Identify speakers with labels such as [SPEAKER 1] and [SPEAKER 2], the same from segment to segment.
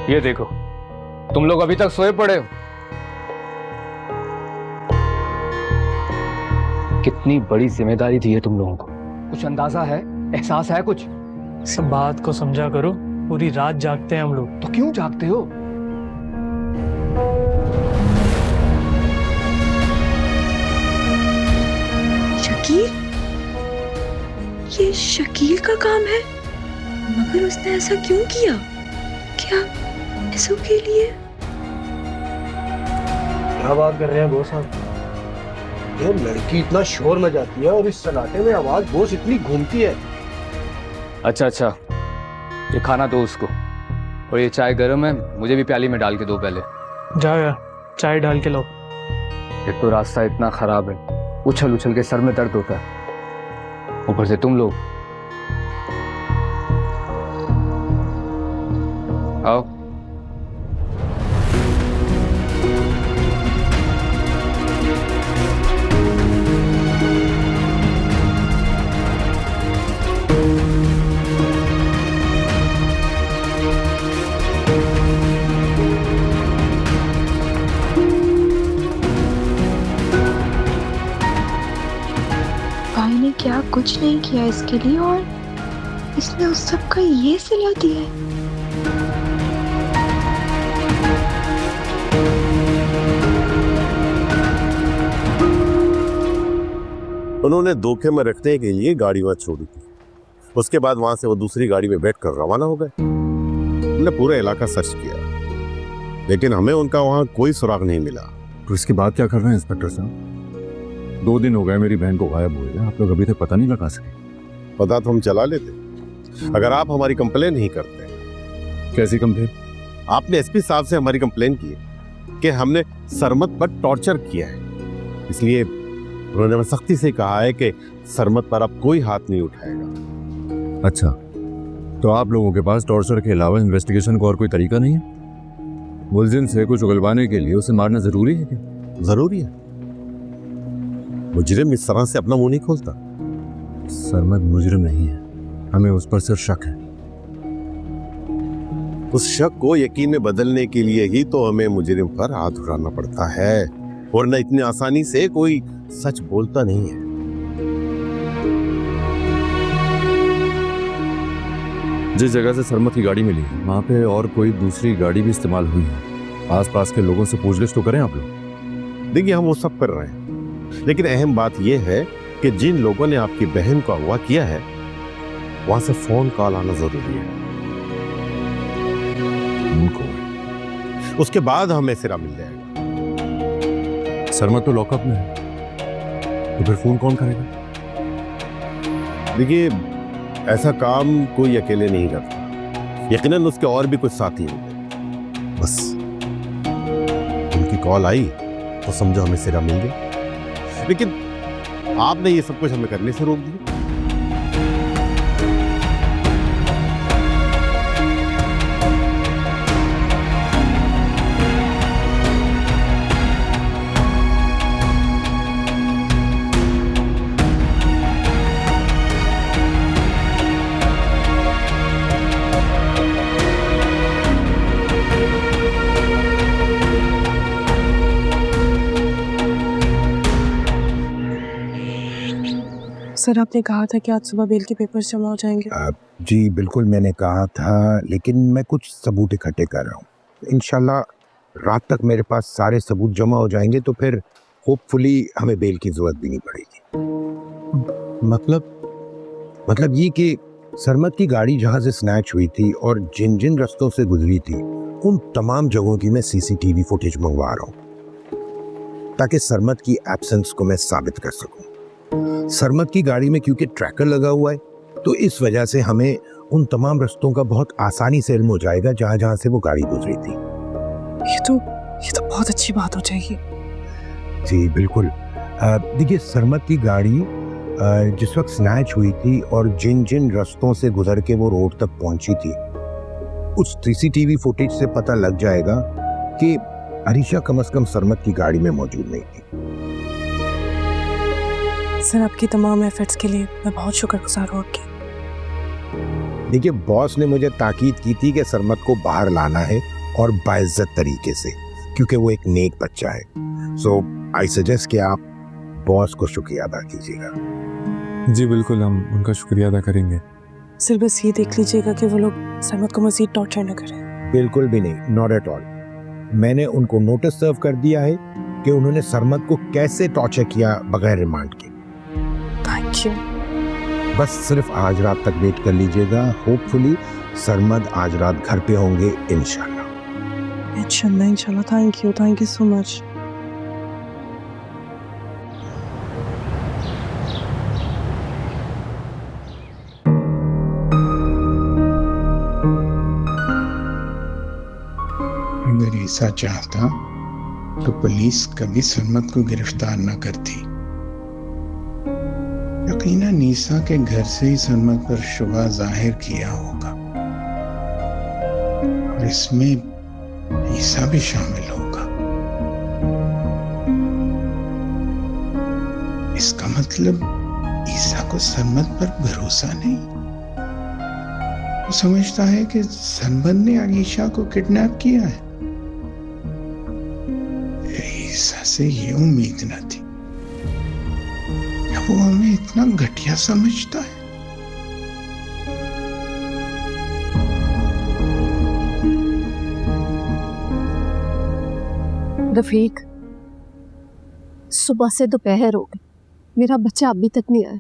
[SPEAKER 1] ये देखो, तुम लोग अभी तक सोए पड़े हो। कितनी बड़ी जिम्मेदारी दी है तुम लोगों को, कुछ अंदाजा है, एहसास है कुछ?
[SPEAKER 2] सब बात को समझा करो, पूरी रात जागते हैं हम लोग।
[SPEAKER 1] तो क्यों जागते हो?
[SPEAKER 3] शकील, ये शकील का काम है, मगर उसने ऐसा क्यों किया? क्या पैसों के लिए?
[SPEAKER 4] क्या बात कर रहे हैं बॉस साहब? ये लड़की इतना शोर मचाती है और इस सन्नाटे में आवाज बॉस इतनी घूमती है।
[SPEAKER 1] अच्छा, ये खाना दो उसको, और ये चाय गर्म है, मुझे भी प्याली में डाल के दो पहले।
[SPEAKER 2] जाओ यार, चाय डाल के लो।
[SPEAKER 1] एक तो रास्ता इतना खराब है, उछल उछल के सर में दर्द होता है, ऊपर से तुम लोग। आओ।
[SPEAKER 3] भाई ने क्या कुछ नहीं किया इसके लिए, और इसने उस सब का ये सिला दिया है।
[SPEAKER 5] उन्होंने धोखे में रखने के लिए गाड़ी वहां छोड़ी थी। उसके बाद वहां से वो दूसरी गाड़ी में बैठकर रवाना हो गए। उन्होंने पूरा इलाका सर्च किया, लेकिन हमें उनका वहां कोई सुराग नहीं मिला।
[SPEAKER 6] तो इसके बाद क्या कर रहे हैं इंस्पेक्टर साहब? 2 दिन हो गए मेरी बहन को गायब हुए, आप लोग अभी तक पता नहीं लगा सके।
[SPEAKER 5] पता तो हम चला लेते अगर आप हमारी कंप्लेन नहीं करते।
[SPEAKER 6] कैसी कंप्लेन?
[SPEAKER 5] आपने एसपी साहब से हमारी कंप्लेन की कि हमने सरमत पर टॉर्चर किया है, इसलिए उन्होंने हमें सख्ती से कहा है कि सरमत पर अब कोई हाथ नहीं उठाएगा।
[SPEAKER 6] अच्छा, तो आप लोगों के पास टॉर्चर के अलावा इन्वेस्टिगेशन का और कोई तरीका नहीं है? मुलजिम से कुछ उगलवाने के लिए उसे मारना जरूरी है क्या?
[SPEAKER 5] जरूरी है, मुजरिम इस तरह से अपना मुंह नहीं खोलता।
[SPEAKER 6] सरमत मुजरिम नहीं है, हमें उस पर सिर्फ शक है।
[SPEAKER 5] उस शक को यकीन में बदलने के लिए ही तो हमें मुजरिम पर हाथ उठाना पड़ता है, और न इतनी आसानी से कोई सच बोलता नहीं है।
[SPEAKER 6] जिस जगह से सरमत की गाड़ी मिली वहां पे और कोई दूसरी गाड़ी भी इस्तेमाल हुई है। आसपास के लोगों से पूछगिछ तो करें आप लोग।
[SPEAKER 5] देखिए, हम वो सब कर रहे हैं, लेकिन अहम बात यह है कि जिन लोगों ने आपकी बहन को अगवा किया है वहां से फोन कॉल आना जरूरी है। उनको उसके बाद हमें सिरा मिल जाएगा।
[SPEAKER 6] सरमत तो लॉकअप में है, तो फिर फोन कौन करेगा?
[SPEAKER 5] देखिए, ऐसा काम कोई अकेले नहीं करता, यकीनन उसके और भी कुछ साथी होंगे। बस उनकी कॉल आई तो समझो हमें सिरा मिल गया, लेकिन आपने ये सब कुछ हमें करने से रोक दिया।
[SPEAKER 7] सर, आपने कहा था कि आज सुबह बेल के पेपर्स जमा हो जाएंगे।
[SPEAKER 8] जी बिल्कुल, मैंने कहा था, लेकिन मैं कुछ सबूत इकट्ठे कर रहा हूँ। इंशाल्लाह रात तक मेरे पास सारे सबूत जमा हो जाएंगे, तो फिर होपफुली हमें बेल की जरूरत भी नहीं पड़ेगी। मतलब ये कि सरमत की गाड़ी जहाँ से स्नैच हुई थी और जिन जिन रास्तों से गुजरी थी, उन तमाम जगहों की मैं सीसीटीवी फुटेज मंगवा रहा हूँ, ताकि सरमत की एब्सेंस को मैं साबित कर सकूँ। सरमत की गाड़ी में क्योंकि ट्रैकर लगा हुआ है, तो इस वजह से हमें उन तमाम रास्तों का बहुत आसानी से इल्म हो जाएगा जहां जहां से वो गाड़ी गुजरी थी।
[SPEAKER 7] ये तो बहुत अच्छी बात हो जाएगी।
[SPEAKER 8] जी बिल्कुल। देखिए, सरमत की गाड़ी जिस वक्त स्नैच हुई थी और जिन जिन रास्तों से गुजर के वो रोड तक पहुंची थी, उस सीसीटीवी फुटेज से पता लग जाएगा कि अरीशा कम से कम सरमत की गाड़ी में मौजूद नहीं थी।
[SPEAKER 7] सर, आपकी तमाम एफर्ट्स के लिए मैं बहुत शुक्रगुजार हूँ आपकी।
[SPEAKER 8] देखिए, बॉस ने मुझे ताकीद की थी कि सरमत को बाहर लाना है और बाइज्जत तरीके से, क्योंकि वो एक नेक बच्चा है। सो आई सजेस्ट कि आप बॉस को शुक्रिया अदा कीजिएगा।
[SPEAKER 6] जी बिल्कुल, हम उनका शुक्रिया अदा करेंगे।
[SPEAKER 7] सर बस ये देख लीजिएगा कि वो लोग सरमत को मजीद टॉर्चर न करें।
[SPEAKER 8] बिल्कुल भी नहीं, नॉट एट ऑल। मैंने उनको नोटिस सर्व कर दिया है कि उन्होंने सरमत को कैसे टॉर्चर किया बगैर रिमांड के।
[SPEAKER 7] Thank you.
[SPEAKER 8] बस सिर्फ आज रात तक वेट कर लीजिएगा। होपफुली सरमद आज रात घर पे होंगे इंशाल्लाह।
[SPEAKER 7] इंशाल्लाह इंशाल्लाह। Thank you so much.
[SPEAKER 9] अगर ऐसा चाहता तो पुलिस कभी सरमत को गिरफ्तार न करती। यकीनन नीसा के घर से ही सरमत पर शुबा जाहिर किया होगा और इसमें नीसा भी शामिल होगा। इसका मतलब ईसा को सरमत पर भरोसा नहीं। वो समझता है कि सरमत ने अलीशा को किडनैप किया है। ईसा से ये उम्मीद न थी। वो हमें इतना घटिया समझता है।
[SPEAKER 10] रफीक, सुबह से दोपहर हो गई, मेरा बच्चा अभी तक नहीं आया।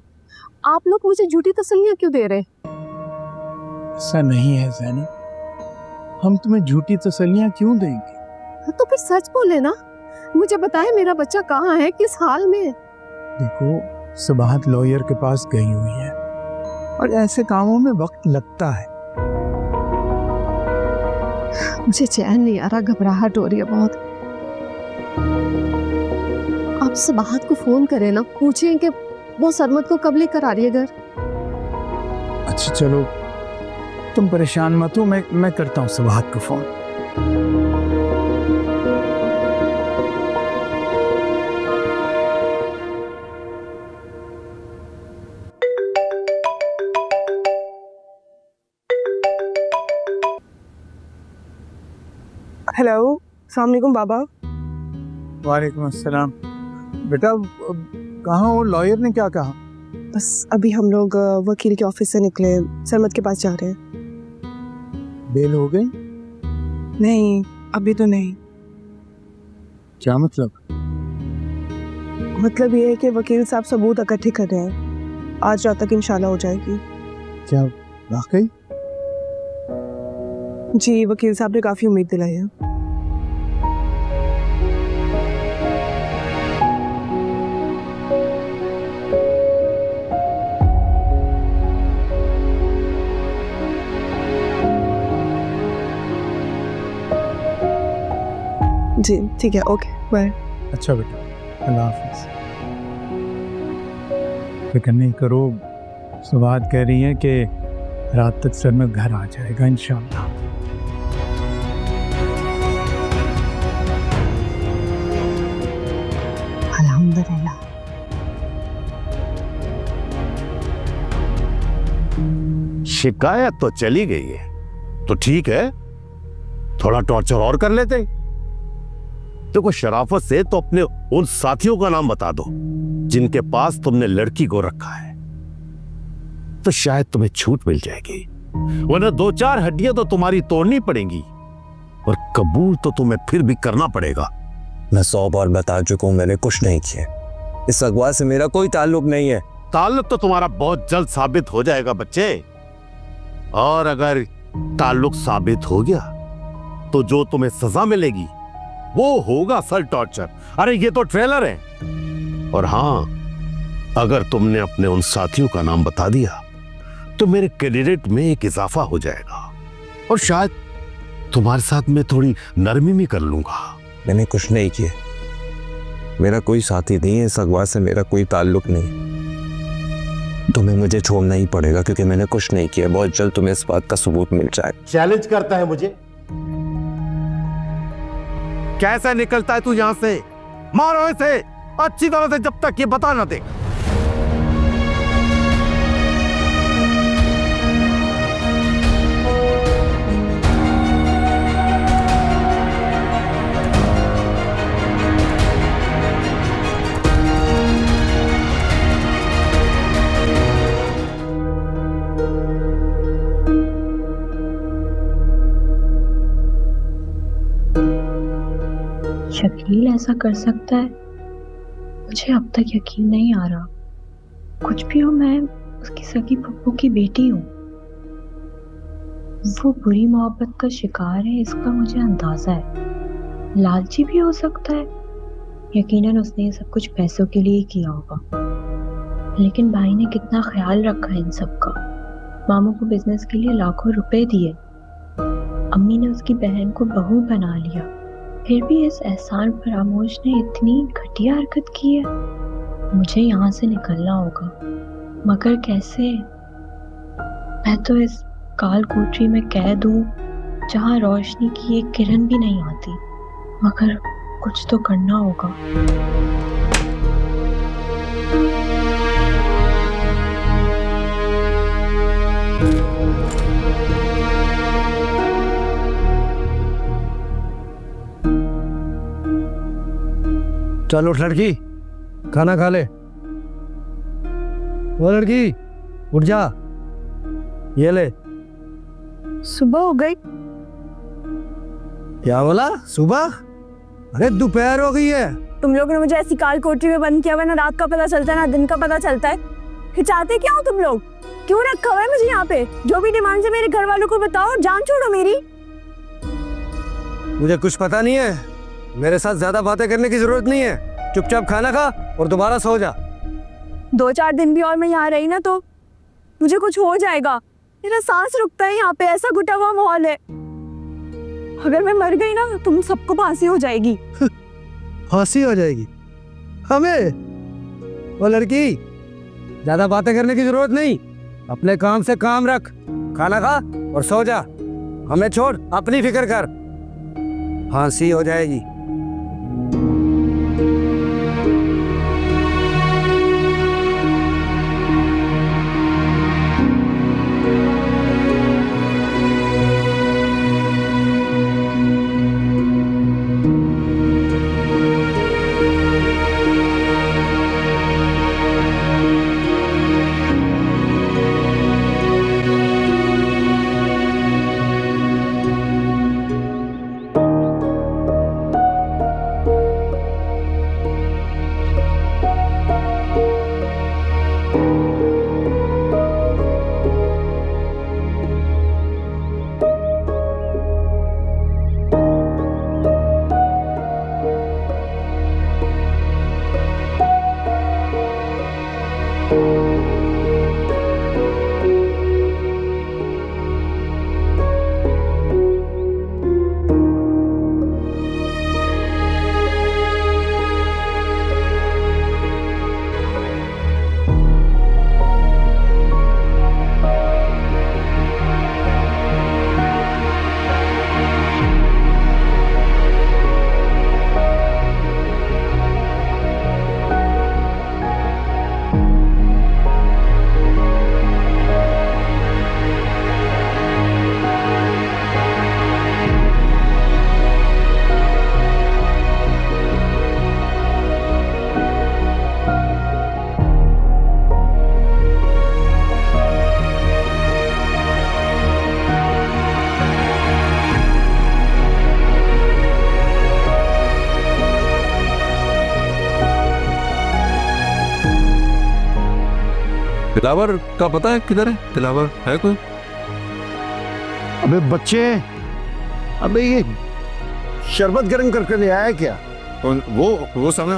[SPEAKER 10] आप लोग मुझे झूठी तसल्लियां क्यों दे रहे?
[SPEAKER 11] ऐसा नहीं है ज़ैनब, हम तुम्हें झूठी तसल्लियां क्यों देंगे?
[SPEAKER 10] तो फिर सच बोले ना, मुझे बताए मेरा बच्चा कहाँ है, किस हाल में।
[SPEAKER 11] देखो, सुबहात लॉयर के पास गई हुई है और ऐसे कामों में वक्त लगता है।
[SPEAKER 10] मुझे चैन नहीं आ रहा, घबराहट हो रही है बहुत। आप सुबहात को फोन करें ना, पूछें कि वो सरमत को कब लेकर आ रही है घर।
[SPEAKER 11] अच्छा चलो, तुम परेशान मत हो, मैं करता हूँ सुबहात को फोन।
[SPEAKER 7] हेलो, अस्सलाम वालेकुम बाबा।
[SPEAKER 11] वालेकुम अस्सलाम। बेटा कहाँ हो? लॉयर ने क्या कहा?
[SPEAKER 7] बस अभी हम लोग वकील के ऑफिस से निकले, सरमत के पास जा रहे हैं।
[SPEAKER 11] बेल हो गई?
[SPEAKER 7] नहीं, अभी तो नहीं।
[SPEAKER 11] क्या मतलब?
[SPEAKER 7] मतलब ये है कि वकील साहब सबूत इकट्ठे कर रहे हैं, आज रात तक इंशाल्लाह हो जाएगी।
[SPEAKER 11] क्या वाकई?
[SPEAKER 7] जी, वकील साहब ने काफी उम्मीद दिलाई है। जी ठीक है, ओके बाय।
[SPEAKER 11] अच्छा बेटा, अल्लाह हाफिज। फिक्र नहीं करो, सुबात कह रही है कि रात तक सरमत घर आ जाएगा इंशाल्लाह।
[SPEAKER 10] अल्हम्दुलिल्लाह।
[SPEAKER 5] शिकायत तो चली गई है तो ठीक है, थोड़ा टॉर्चर और कर लेते। देखो, शराफत से तो अपने उन साथियों का नाम बता दो जिनके पास तुमने लड़की को रखा है, तो शायद तुम्हें छूट मिल जाएगी। वरना 2-4 हड्डियां तो तुम्हारी तोड़नी पड़ेंगी और कबूल तो तुम्हें फिर भी करना पड़ेगा।
[SPEAKER 12] मैं 100 बार बता चुका हूं, मैंने कुछ नहीं किया। इस अगवा से मेरा कोई ताल्लुक नहीं है।
[SPEAKER 5] ताल्लुक तो तुम्हारा बहुत जल्द साबित हो जाएगा बच्चे, और अगर ताल्लुक साबित हो गया तो जो तुम्हें सजा मिलेगी वो होगा असल टॉर्चर। अरे ये तो ट्रेलर है। और हां, अगर तुमने अपने उन साथियों का नाम बता दिया तो मेरे कैंडिडेट में एक इजाफा हो जाएगा और शायद तुम्हारे साथ मैं थोड़ी नरमी भी कर लूंगा।
[SPEAKER 12] मैंने कुछ नहीं किया, मेरा कोई साथी नहीं है, इस अगवा से मेरा कोई ताल्लुक नहीं। तुम्हें मुझे छोड़ना ही पड़ेगा क्योंकि मैंने कुछ नहीं किया। बहुत जल्द तुम्हें इस बात का सबूत मिल जाए।
[SPEAKER 5] चैलेंज करता है मुझे? कैसे निकलता है तू यहां से? मारो इसे अच्छी तरह से जब तक ये बता ना दे।
[SPEAKER 3] शकील ऐसा कर सकता है? मुझे अब तक यकीन नहीं आ रहा। कुछ भी हो, मैं उसकी सगी पप्पू की बेटी हूँ। वो बुरी मोहब्बत का शिकार है, इसका मुझे अंदाजा है। लालची भी हो सकता है, यकीनन उसने ये सब कुछ पैसों के लिए ही किया होगा। लेकिन भाई ने कितना ख्याल रखा इन सब का। मामू को बिजनेस के लिए लाखों रुपए दिए, अम्मी ने उसकी बहन को बहू बना लिया, फिर भी इस एहसान फरामोश ने इतनी घटिया हरकत की है। मुझे यहाँ से निकलना होगा, मगर कैसे? मैं तो इस काल कोठरी में कैद हूँ जहाँ रोशनी की एक किरण भी नहीं आती, मगर कुछ तो करना होगा।
[SPEAKER 4] चल उठ लड़की, खाना खा ले। वो लड़की उठ जा, ये ले।
[SPEAKER 7] सुबह हो गई।
[SPEAKER 4] क्या बोला? सुबह? अरे दोपहर हो गई है।
[SPEAKER 7] तुम लोग ने मुझे ऐसी काल कोठरी में बंद किया हुआ, ना रात का पता चलता है ना दिन का पता चलता है। हिचाते क्या हो तुम लोग? क्यों रखा हुआ है मुझे यहाँ पे? जो भी डिमांड है मेरे घर वालों को बताओ, जान छोड़ो मेरी।
[SPEAKER 4] मुझे कुछ पता नहीं है, मेरे साथ ज्यादा बातें करने की जरूरत नहीं है। चुपचाप खाना खा और दोबारा सो जा।
[SPEAKER 7] 2-4 दिन भी और मैं यहाँ रही ना तो मुझे कुछ हो जाएगा। मेरा सांस रुकता है यहाँ पे, ऐसा घुटा हुआ माहौल है। अगर मैं मर गई ना तो तुम सबको फांसी हो जाएगी।
[SPEAKER 4] फांसी हो जाएगी हमें? वो लड़की, ज्यादा बातें करने की जरूरत नहीं, अपने काम से काम रख। खाना खा और सो जा, हमें छोड़, अपनी फिक्र कर। फांसी हो जाएगी।
[SPEAKER 6] दिलावर का पता है किधर है? दिलावर है कोई?
[SPEAKER 8] अबे बच्चे, अबे ये शरबत गर्म करके ले आया क्या?
[SPEAKER 6] वो सामने।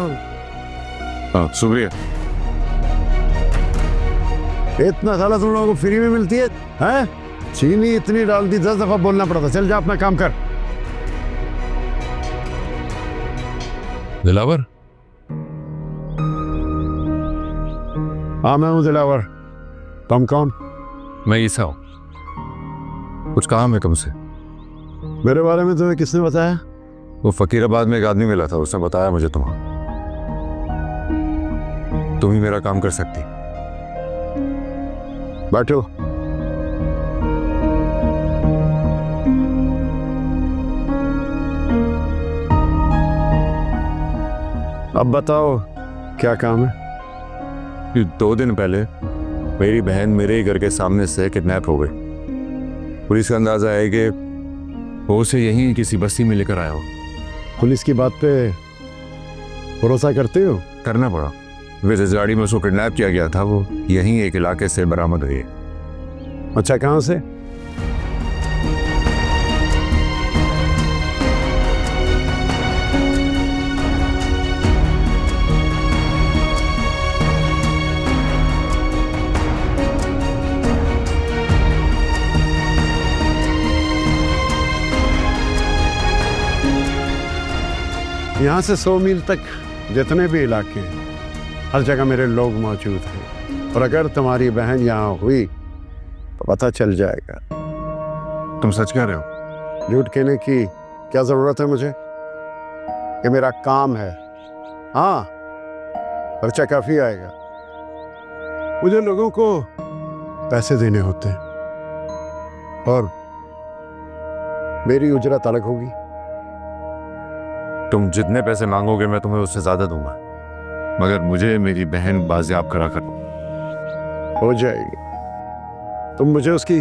[SPEAKER 6] हाँ शुक्रिया।
[SPEAKER 8] इतना साला तुम लोगों को फ्री में मिलती है? हैं? चीनी इतनी डाल दी, 10 दफा बोलना पड़ा था। चल जा अपना काम कर।
[SPEAKER 6] दिलावर?
[SPEAKER 8] हाँ मैं हूँ दिलावर। तुम कौन?
[SPEAKER 6] मैं ईसा हूँ। कुछ काम है तुमसे।
[SPEAKER 8] मेरे बारे में तुम्हें किसने बताया?
[SPEAKER 6] वो फकीराबाद में एक आदमी मिला था, उसने बताया मुझे तुम ही मेरा काम कर सकती।
[SPEAKER 8] बैठो। अब बताओ क्या काम है?
[SPEAKER 6] 2 दिन पहले मेरी बहन मेरे ही घर के सामने से किडनैप हो गई। पुलिस का अंदाजा है कि वो उसे यहीं किसी बस्ती में लेकर आया हो।
[SPEAKER 5] पुलिस की बात पे भरोसा करते हो?
[SPEAKER 6] करना पड़ा। वे जिस गाड़ी में उसको किडनैप किया गया था वो यहीं एक इलाके से बरामद हुई है।
[SPEAKER 5] अच्छा, कहाँ से? यहाँ से 100 मील तक जितने भी इलाके हैं हर जगह मेरे लोग मौजूद हैं, और अगर तुम्हारी बहन यहाँ हुई तो पता चल जाएगा।
[SPEAKER 6] तुम सच कह रहे हो?
[SPEAKER 5] झूठ कहने की क्या जरूरत है मुझे? ये मेरा काम है। हाँ, खर्चा काफी आएगा। मुझे लोगों को पैसे देने होते हैं और मेरी उजरत अलग होगी।
[SPEAKER 6] तुम जितने पैसे मांगोगे मैं तुम्हें उससे ज्यादा दूंगा, मगर मुझे मेरी बहन बाजियाब करा कर।
[SPEAKER 5] हो जाएगी। तुम मुझे उसकी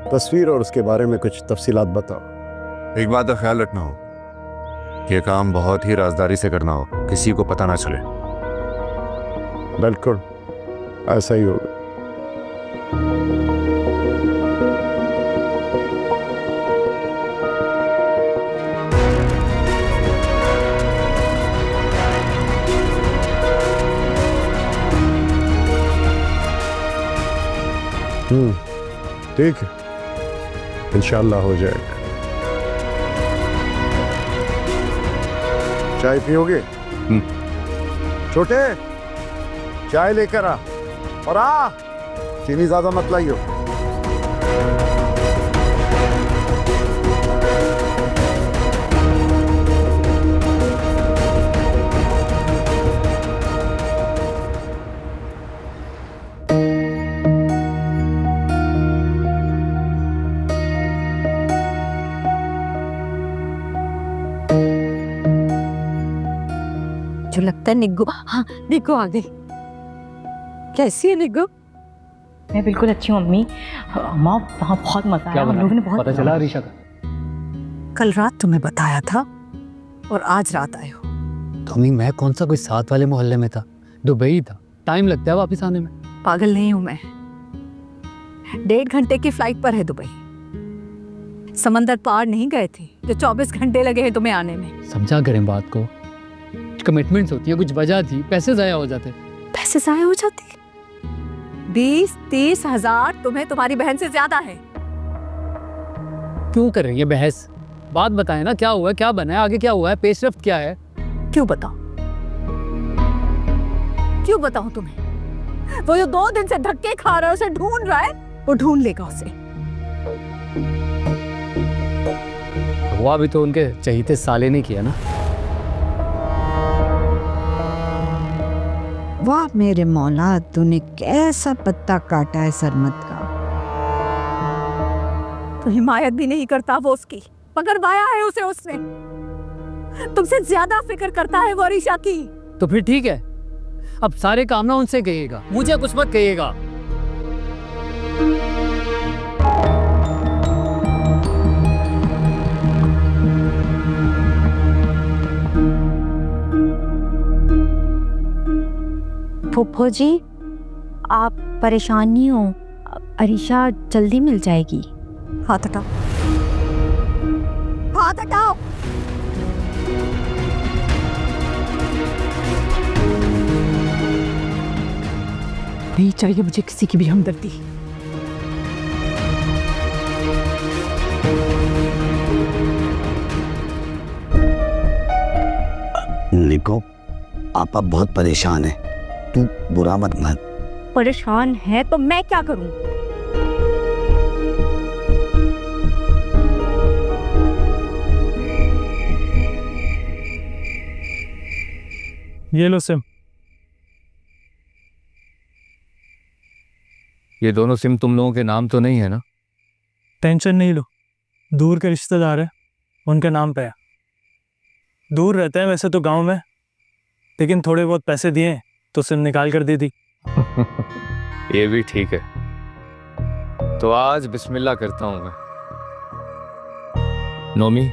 [SPEAKER 5] तस्वीर और उसके बारे में कुछ तफसीलात बताओ।
[SPEAKER 6] एक बात का ख्याल रखना हो, ये काम बहुत ही राजदारी से करना हो, किसी को पता ना चले।
[SPEAKER 5] बिल्कुल ऐसा ही होगा। ठीक है, इंशाल्लाह हो जाएगा। चाय पियोगे? छोटे, चाय लेकर आ, और आ, चीनी ज्यादा मत लाइयो।
[SPEAKER 3] जो लगता है निग्गू। हाँ, निग्गू आ गई। कैसी है निग्गू?
[SPEAKER 13] मैं बिल्कुल अच्छी हूँ अम्मी। अम्मा वहाँ बहुत मजा आया, हम लोगों ने बहुत
[SPEAKER 1] पता चला अरीशा का?
[SPEAKER 3] कल रात तुम्हें बताया था और आज रात आए हो।
[SPEAKER 1] तुम्ही, मैं कौन सा कोई साथ वाले मोहल्ले में था, दुबई था, टाइम लगता है वापस आने में।
[SPEAKER 3] पागल नहीं हूं मैं। 1.5 घंटे की फ्लाइट पर है दुबई। समंदर पार नहीं गए थे जो 24 घंटे लगे हैं तुम्हें आने में।
[SPEAKER 1] समझा करें बात को, कमिटमेंट्स होती है, कुछ वजह थी, पैसे जाया हो जाते।
[SPEAKER 3] पैसे जाया हो जाते? 20-30 हजार तुम्हें तुम्हारी बहन से ज्यादा है।
[SPEAKER 1] क्यों कर रही है बहस? बात बताए ना, क्या हुआ, क्या बना है, आगे क्या हुआ है, पेशरफ्त क्या है?
[SPEAKER 3] क्यों बताऊं? क्यों बताऊं तुम्हें? वो जो 2 दिन से धक्के खा रहा है, उसे ढूंढ रहा है, वो ढूंढ लेगा उसे।
[SPEAKER 1] हुआ भी तो उनके चहीते साले ने किया ना।
[SPEAKER 14] वाह मेरे मौला, तूने कैसा पत्ता काटा है सरमत का।
[SPEAKER 3] तो हिमायत भी नहीं करता वो उसकी, पकड़वाया है उसे उसने। तुमसे ज्यादा फिक्र करता है वो अरीशा की।
[SPEAKER 1] तो फिर ठीक है, अब सारे काम ना उनसे कहिएगा, मुझे कुछ मत कहिएगा।
[SPEAKER 13] फुफ्फो जी, आप परेशान नहीं हो, अरीशा जल्दी मिल जाएगी।
[SPEAKER 3] हाथ हटाओ, हाथ हटाओ। नहीं चाहिए मुझे किसी की भी हमदर्दी।
[SPEAKER 15] निको, आप बहुत परेशान है, तू बुरा मत मान।
[SPEAKER 13] परेशान है तो मैं क्या करूं?
[SPEAKER 2] ये लो सिम।
[SPEAKER 1] ये दोनों सिम तुम लोगों के नाम तो नहीं है ना?
[SPEAKER 2] टेंशन नहीं लो, दूर के रिश्तेदार है, उनके नाम पे है। दूर रहते हैं वैसे तो गांव में, लेकिन थोड़े बहुत पैसे दिए तो सिम निकाल कर दे दी।
[SPEAKER 1] ये भी ठीक है। तो आज बिस्मिल्लाह करता हूं मैं। नोमी,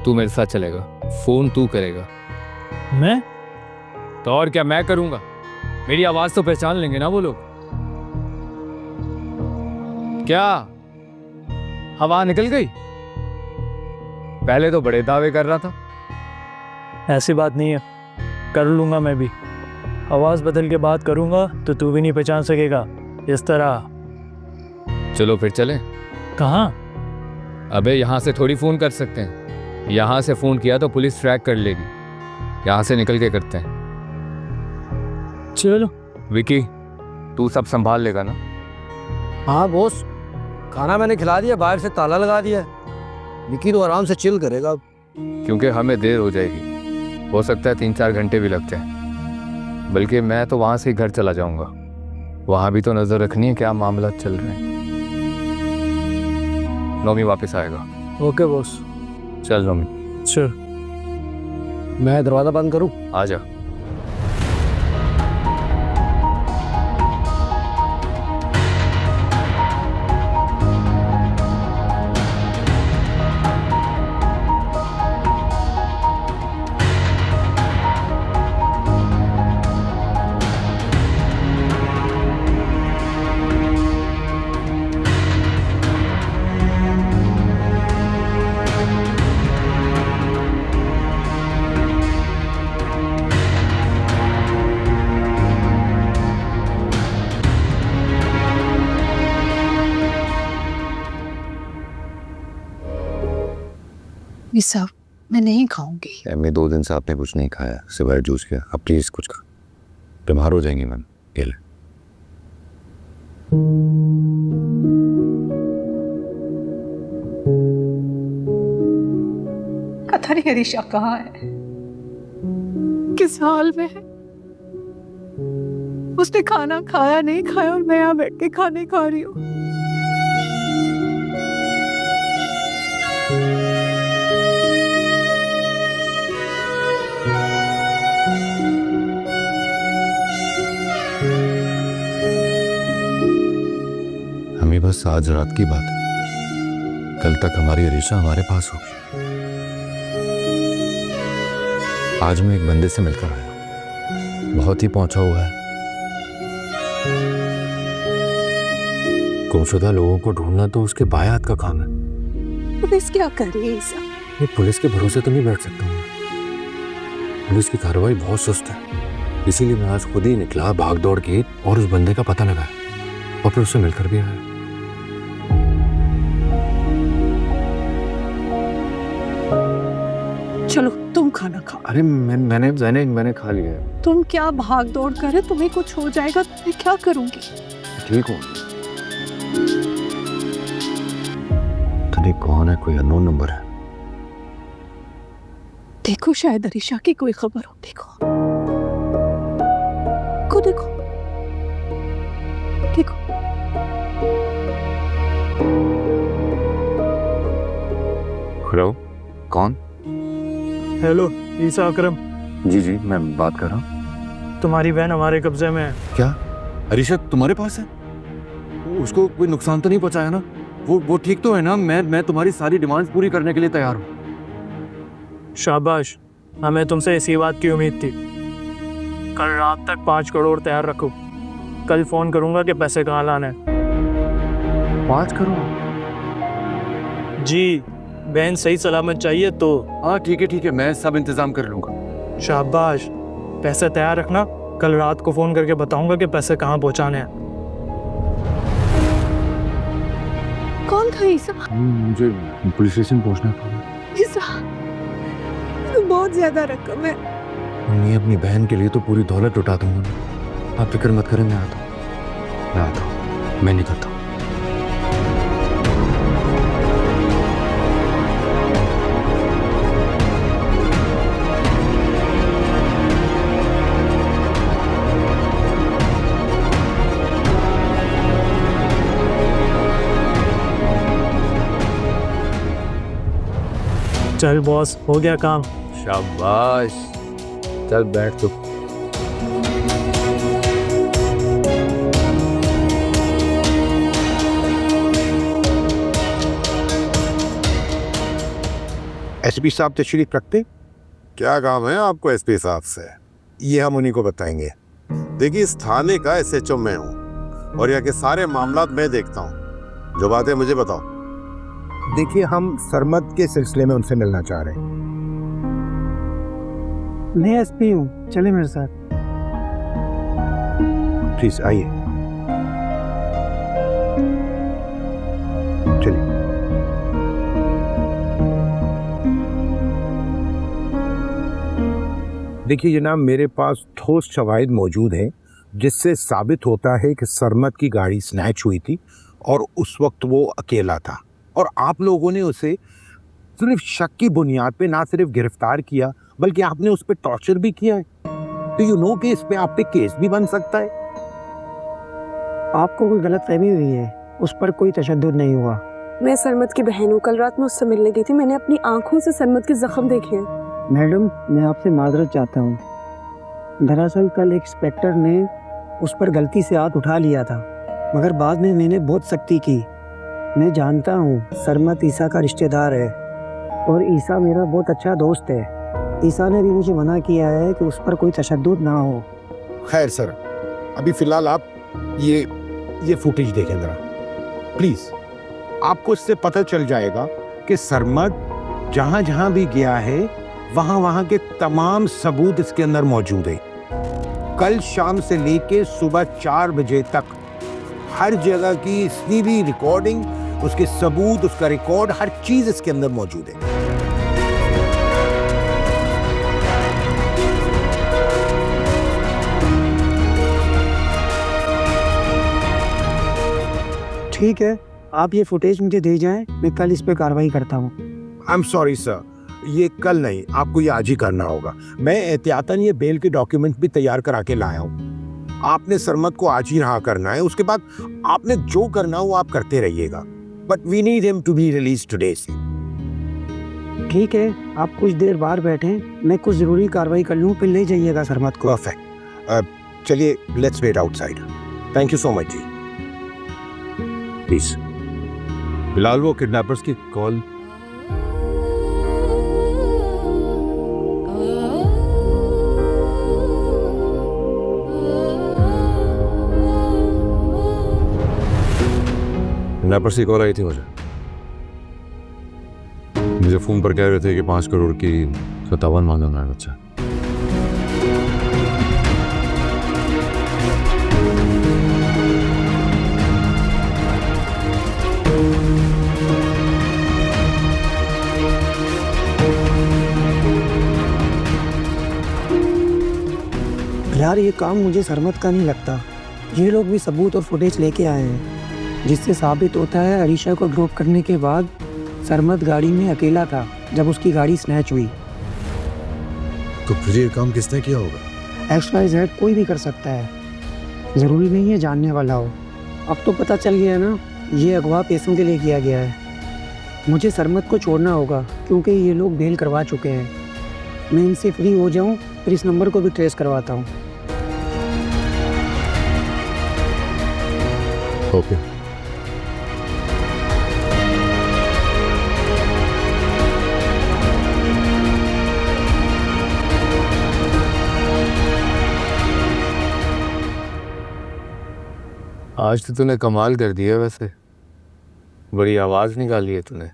[SPEAKER 1] तू मेरे साथ चलेगा। फोन तू करेगा।
[SPEAKER 2] मैं?
[SPEAKER 1] तो और क्या मैं करूंगा? मेरी आवाज तो पहचान लेंगे ना वो लोग। क्या हवा निकल गई? पहले तो बड़े दावे कर रहा था।
[SPEAKER 2] ऐसी बात नहीं है, कर लूँगा मैं भी। आवाज़ बदल के बात करूँगा तो तू भी नहीं पहचान सकेगा इस तरह।
[SPEAKER 1] चलो फिर चलें।
[SPEAKER 2] कहाँ?
[SPEAKER 1] अबे यहाँ से थोड़ी फोन कर सकते हैं। यहाँ से फोन किया तो पुलिस ट्रैक कर लेगी। यहाँ से निकल के करते हैं।
[SPEAKER 2] चलो।
[SPEAKER 1] विकी, तू सब संभाल लेगा ना?
[SPEAKER 4] हाँ बॉस, खाना मैंने खिला दिया, बाहर से ताला लगा दिया है। विकी तो आराम से चिल करेगा।
[SPEAKER 1] क्योंकि हमें देर हो जाएगी, हो सकता है 3-4 घंटे भी लग जाए। बल्कि मैं तो वहाँ से ही घर चला जाऊँगा। वहाँ भी तो नज़र रखनी है क्या मामला चल रहे हैं। नौमी वापस आएगा।
[SPEAKER 2] Okay boss.
[SPEAKER 1] चल नौमी।
[SPEAKER 2] चल।
[SPEAKER 4] मैं दरवाज़ा बंद करूँ?
[SPEAKER 1] आ जा।
[SPEAKER 10] ये सब मैं नहीं खाऊंगी।
[SPEAKER 6] अम्मी 2 दिन से आपने कुछ नहीं खाया सिवाय जूस के। अब प्लीज कुछ खा, बीमार हो जाएंगी मैम। ये ले।
[SPEAKER 10] पता नहीं अरीशा कहाँ है, किस हाल में है। उसने खाना खाया नहीं खाया और मैं यहाँ बैठ के खाने खा रही हूँ।
[SPEAKER 6] हमें बस आज रात की बात है, कल तक हमारी अरीशा हमारे पास होगी। आज मैं एक बंदे से मिलकर आया, बहुत ही पहुंचा हुआ है। गुमशुदा लोगों को ढूंढना तो उसके बाएं हाथ का काम है।
[SPEAKER 10] पुलिस क्या कर रही है ईसा?
[SPEAKER 6] ये पुलिस के भरोसे तो नहीं बैठ सकता हूँ। पुलिस की कार्रवाई बहुत सुस्त है, इसीलिए मैं आज खुद ही निकला, भाग दौड़ के और उस बंदे का पता लगाया और फिर उससे मिलकर भी आया।
[SPEAKER 10] चलो तुम खाना खाओ।
[SPEAKER 6] अरे मैंने खा लिया है।
[SPEAKER 10] तुम क्या भाग दौड़ कर रहे? तुम्हें कुछ हो जाएगा तो मैं क्या करूंगी?
[SPEAKER 6] ठीक हूँ। तने कौन है? कोई अननोन नंबर है?
[SPEAKER 10] देखो शायद अरीशा की कोई खबर हो। देखो को देखो देखो।
[SPEAKER 6] हेलो, कौन?
[SPEAKER 2] हेलो, ईसा अकरम।
[SPEAKER 6] जी मैं बात कर रहा हूँ।
[SPEAKER 2] तुम्हारी बहन हमारे कब्जे में है।
[SPEAKER 6] क्या अरीशा तुम्हारे पास है? उसको कोई नुकसान तो नहीं पहुंचाया ना? वो ठीक तो है ना? मैं तुम्हारी सारी डिमांड्स पूरी करने के लिए तैयार हूँ।
[SPEAKER 2] शाबाश, हमें तुमसे इसी बात की उम्मीद थी। कल रात तक 5 करोड़ तैयार रखो। कल फोन करूंगा कि पैसे कहाँ लाने हैं।
[SPEAKER 6] 5 करोड़?
[SPEAKER 2] जी, बहन सही सलामत चाहिए तो।
[SPEAKER 6] हाँ ठीक है, मैं सब इंतजाम कर लूंगा।
[SPEAKER 2] शाबाश, पैसे तैयार रखना। कल रात को फोन करके बताऊंगा कि पैसे कहाँ पहुँचाने हैं।
[SPEAKER 10] कौन था ईसा?
[SPEAKER 6] मुझे पुलिस स्टेशन पहुंचना था।
[SPEAKER 10] ईसा, बहुत ज्यादा रकम है।
[SPEAKER 6] मैं अपनी बहन के लिए तो पूरी दौलत लुटा दूंगा। आप फिक्र मत करें, मैं आता हूँ। मैं निकलता हूँ।
[SPEAKER 2] चल बॉस, हो गया काम।
[SPEAKER 1] शाबाश, चल बैठ तू।
[SPEAKER 8] एसपी साहब तशरीफ रखते। क्या काम है आपको एसपी साहब से? ये हम उन्हीं को बताएंगे। देखिए, इस थाने का एसएचओ मैं हूँ और यहाँ के सारे मामलात मैं देखता हूँ। जो बात है मुझे बताओ। देखिए, हम सरमद के सिलसिले में उनसे मिलना चाह रहे हैं।
[SPEAKER 11] मैं एसपी हूँ, चले मेरे साथ।
[SPEAKER 8] प्लीज आइए, चलिए। देखिए जनाब, मेरे पास ठोस शवाहिद मौजूद हैं जिससे साबित होता है कि सरमद की गाड़ी स्नैच हुई थी और उस वक्त वो अकेला था और आप लोगों ने उसे सिर्फ शक की बुनियाद पे ना सिर्फ गिरफ्तार किया बल्कि आपने उस पर टॉर्चर भी किया है। तो यू नो कि इस पे आप पे केस भी बन सकता है।
[SPEAKER 11] आपको कोई गलतफहमी हुई है, उस पर कोई तशद्दुद नहीं हुआ।
[SPEAKER 10] मैं सरमद की बहन हूँ, कल रात में उससे मिलने गई थी, मैंने अपनी आंखों से सरमद के जख्म देखे हैं।
[SPEAKER 11] मैडम, मैं आपसे माजरत चाहता हूँ। दरअसल कल एक इंस्पेक्टर ने उस पर गलती से हाथ उठा लिया था, मगर बाद में मैंने बहुत सख्ती की। मैं जानता हूँ सरमद ईसा का रिश्तेदार है और ईसा मेरा बहुत अच्छा दोस्त है। ईसा ने भी मुझे मना किया है कि उस पर कोई तशद्दुद ना हो।
[SPEAKER 8] खैर सर, अभी फिलहाल आप ये फुटेज देखें जरा प्लीज। आपको इससे पता चल जाएगा कि सरमद जहां जहां भी गया है वहां वहां के तमाम सबूत इसके अंदर मौजूद है। कल शाम से लेके सुबह 4 बजे तक हर जगह की इसकी भी रिकॉर्डिंग, उसके सबूत, उसका रिकॉर्ड, हर चीज इसके अंदर मौजूद है।
[SPEAKER 11] ठीक है, आप ये फुटेज मुझे दे जाएं, मैं कल इस पे कार्रवाई करता हूँ।
[SPEAKER 8] आई एम सॉरी सर, ये कल नहीं, आपको ये आज ही करना होगा। मैं एहतियातन ये बेल के डॉक्यूमेंट भी तैयार करा के लाया हूँ। आपने सरमद को आज ही रहा करना है, उसके बाद आपने जो करना हो आप करते रहिएगा। But we need him to be release today.
[SPEAKER 11] ठीक है, आप कुछ देर बाहर बैठें, मैं कुछ जरूरी कार्रवाई कर लूँ, फिर ले जाइएगा सरमद को।
[SPEAKER 8] परफेक्ट। चलिए, let's wait outside. Thank you so much जी। प्लीज।
[SPEAKER 6] बिलाल, वो किडनैपर्स की कॉल। किडनैपर्स की कॉल आई थी मुझे फोन पर कह रहे थे कि 5 करोड़ की 57 मांग रहा है बच्चा।
[SPEAKER 11] यार, ये काम मुझे सरमद का नहीं लगता। ये लोग भी सबूत और फुटेज लेके आए हैं जिससे साबित होता है अरीशा को ड्रॉप करने के बाद सरमद गाड़ी में अकेला था जब उसकी गाड़ी स्नैच हुई।
[SPEAKER 6] तो फिर ये काम किसने किया होगा?
[SPEAKER 11] XYZ कोई भी कर सकता है, ज़रूरी नहीं है जानने वाला हो। अब तो पता चल गया ना, ये अगवा पैसों के लिए किया गया है। मुझे सरमद को छोड़ना होगा क्योंकि ये लोग बेल करवा चुके हैं। मैं इनसे फ्री हो जाऊं, फिर इस नंबर को भी ट्रेस करवाता हूँ।
[SPEAKER 6] ओके।
[SPEAKER 1] आज तो तूने कमाल कर दिया, वैसे बड़ी आवाज निकाली है तूने।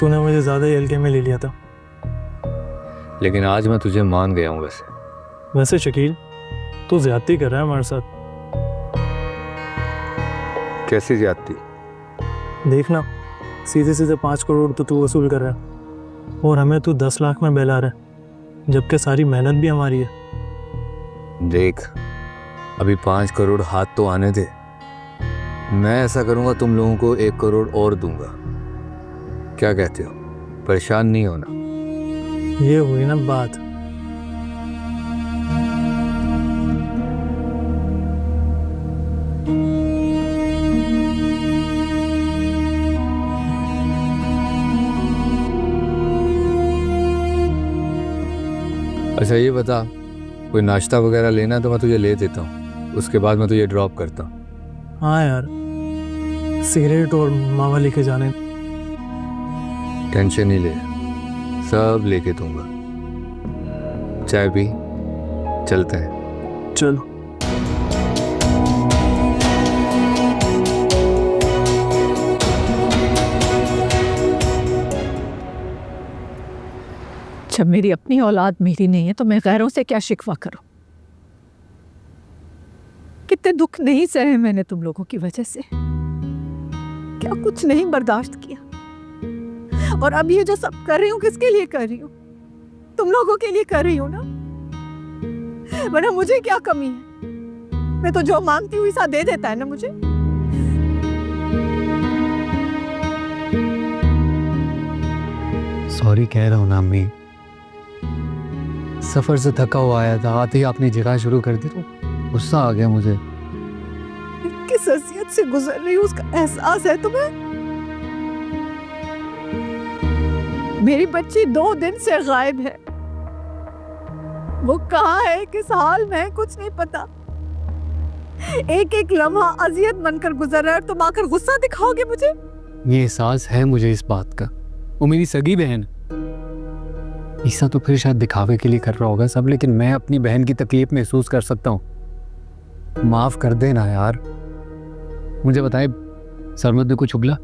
[SPEAKER 2] तूने मुझे ज़्यादा ही हल्के में ले लिया था।
[SPEAKER 1] लेकिन आज मैं तुझे मान गया हूँ।
[SPEAKER 2] वैसे शकील, तू ज्यादती कर रहा है हमारे साथ।
[SPEAKER 1] कैसी ज्यादती?
[SPEAKER 2] देखना, सीधे सीधे 5 करोड़ तो तू वसूल कर रहा है और हमें तू 10 लाख में बहला रहा है, जबकि सारी मेहनत भी हमारी है।
[SPEAKER 1] देख, अभी 5 करोड़ हाथ तो आने दे। मैं ऐसा करूँगा, तुम लोगों को 1 करोड़ और दूंगा। क्या कहते हो? परेशान नहीं होना।
[SPEAKER 2] ये हुई ना बात।
[SPEAKER 1] अच्छा ये बता, कोई नाश्ता वगैरह लेना तो मैं तुझे ले देता हूँ, उसके बाद मैं तुझे ड्रॉप करता हूँ।
[SPEAKER 2] हाँ यार, सिगरेट और मावा लेके जाने।
[SPEAKER 1] टेंशन नहीं ले, सब लेके दूंगा। चाय भी चलते हैं।
[SPEAKER 2] चलो।
[SPEAKER 16] जब मेरी अपनी औलाद मेरी नहीं है तो मैं गैरों से क्या शिकवा करूं? कितने दुख नहीं सहे मैंने तुम लोगों की वजह से, क्या कुछ नहीं बर्दाश्त किया। और अब ये जो सब कर रही हूँ किसके लिए कर रही हूँ? तुम लोगों के लिए कर रही हूँ ना। वरना मुझे क्या कमी है? मैं तो जो मांगती हूँ ईसा दे देता है ना मुझे।
[SPEAKER 6] सॉरी कह रहा हूँ ना अम्मी, सफर से थका हुआ आया था, आते ही आपने जिगाह शुरू कर दी तो गुस्सा आ गया मुझे।
[SPEAKER 16] किस हसीयत से गुजर रही हूँ उसका एहसास है तुम्हें? मेरी बच्ची 2 दिन से गायब है। वो कहाँ है, किस हाल में है, कुछ नहीं पता। एक एक लम्हा अजियत बनकर गुजर रहा है और तुम आकर गुस्सा दिखाओगे मुझे?
[SPEAKER 6] ये एहसास है मुझे इस बात का। वो मेरी सगी बहन, ईसा तो फिर शायद दिखावे के लिए कर रहा होगा सब, लेकिन मैं अपनी बहन की तकलीफ महसूस कर सकता हूँ। माफ कर देना यार। मुझे बताए सरमद ने कुछ उगला?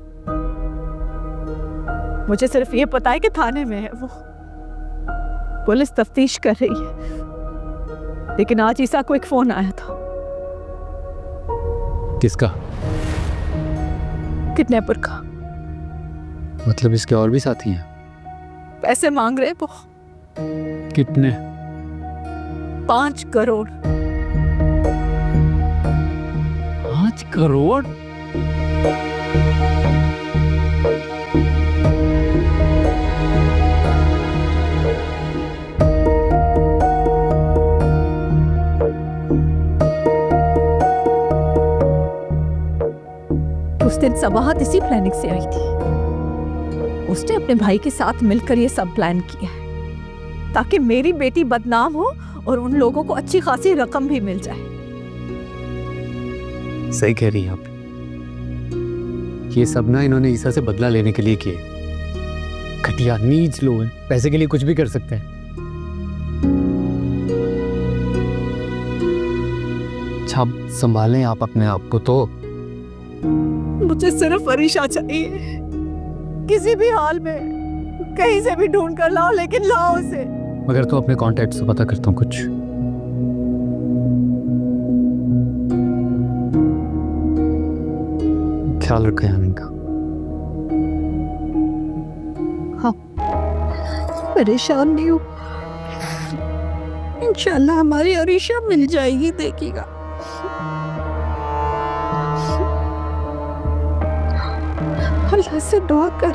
[SPEAKER 16] मुझे सिर्फ ये पता है कि थाने में है वो, पुलिस तफ्तीश कर रही है। लेकिन आज ईसा को एक फोन आया था।
[SPEAKER 6] किसका?
[SPEAKER 16] किडनैपर का।
[SPEAKER 6] मतलब इसके और भी साथी हैं?
[SPEAKER 16] पैसे मांग रहे वो।
[SPEAKER 6] कितने?
[SPEAKER 16] 5 करोड़।
[SPEAKER 6] 5 करोड़?
[SPEAKER 16] उस दिन सबाहत इसी प्लानिंग से आई थी। उसने अपने भाई के साथ मिलकर ये सब प्लान किया है ताकि मेरी बेटी बदनाम हो और उन लोगों को अच्छी खासी रकम भी मिल जाए।
[SPEAKER 6] सही कह रही हैं आप। ये सब ना इन्होंने ईसा से बदला लेने के लिए किए। घटिया नीच लोग हैं, पैसे के लिए कुछ भी कर सकते हैं। अच्छा संभालें आप अपने आप को। तो
[SPEAKER 16] मुझे सिर्फ अरीशा चाहिए, किसी भी हाल में कहीं से भी ढूंढ कर लाओ, लेकिन लाओ उसे।
[SPEAKER 6] मगर तो अपने कांटेक्ट से पता करता हूँ कुछ। ख्याल रखें यानी का।
[SPEAKER 16] हाँ, परेशान नहीं हो। इंशाल्लाह हमारी अरीशा मिल जाएगी, देखिएगा। अल्लाह से दुआ कर।